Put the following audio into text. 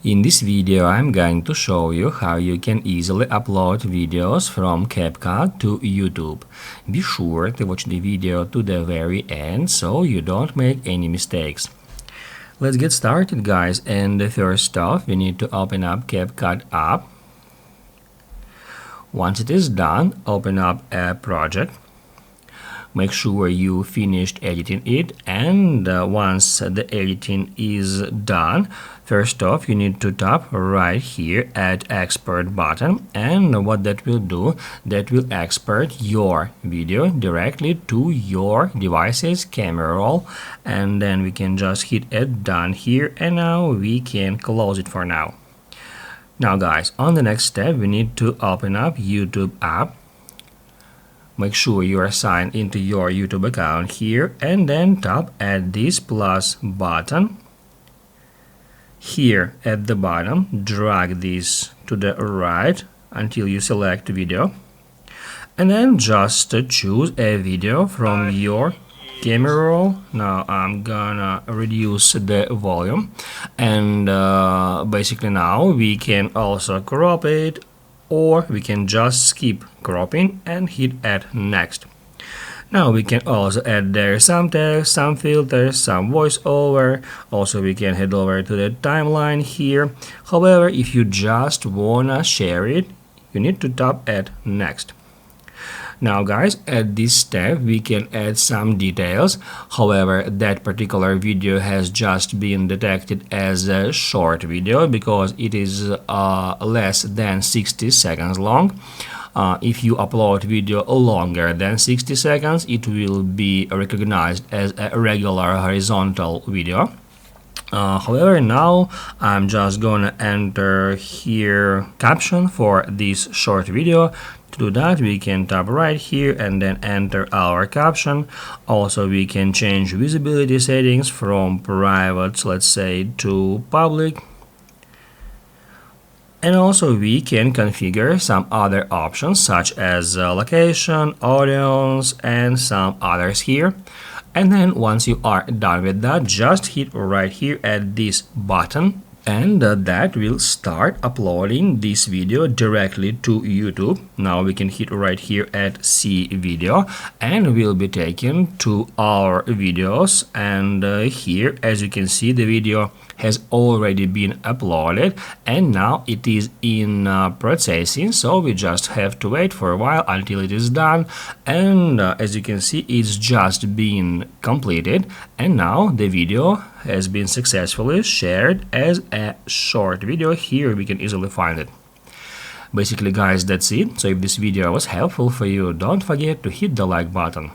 In this video, I'm going to show you how you can easily upload videos from Capcut to YouTube. Be sure to watch the video to the very end so you don't make any mistakes. Let's get started, guys, and first off, we need to open up Capcut app. Once it is done, open up a project. Make sure you finished editing it, and once the editing is done, first off you need to tap right here at export button, and what that will do, that will export your video directly to your device's camera roll, and then we can just hit it done here, and now we can close it for now. Now guys, on the next step we need to open up YouTube app. Make sure you are signed into your YouTube account here, and then tap at this plus button. Here at the bottom, drag this to the right until you select video, and then just choose a video from your camera roll. Now I'm gonna reduce the volume, and basically now we can also crop it, or we can just skip cropping and hit add next. Now we can also add there some text, some filters, some voiceover. Also we can head over to the timeline here. However, if you just wanna share it, you need to tap add next. Now guys, at this step we can add some details. However, that particular video has just been detected as a short video because it is less than 60 seconds long. If you upload video longer than 60 seconds, it will be recognized as a regular horizontal video. However, now I'm just gonna enter here caption for this short video. To do that, we can tap right here and then enter our caption. Also, we can change visibility settings from private, let's say, to public. And also we can configure some other options such as location, audience, and some others here. And then once you are done with that, just hit right here at this button, and that will start uploading this video directly to YouTube. Now we can hit right here at see video, and we'll be taken to our videos, and here as you can see the video has already been uploaded, and now it is in processing, so we just have to wait for a while until it is done. And as you can see, it's just been completed, and now the video has been successfully shared as a short video. Here we can easily find it. Basically guys, that's it. So if this video was helpful for you, don't forget to hit the like button.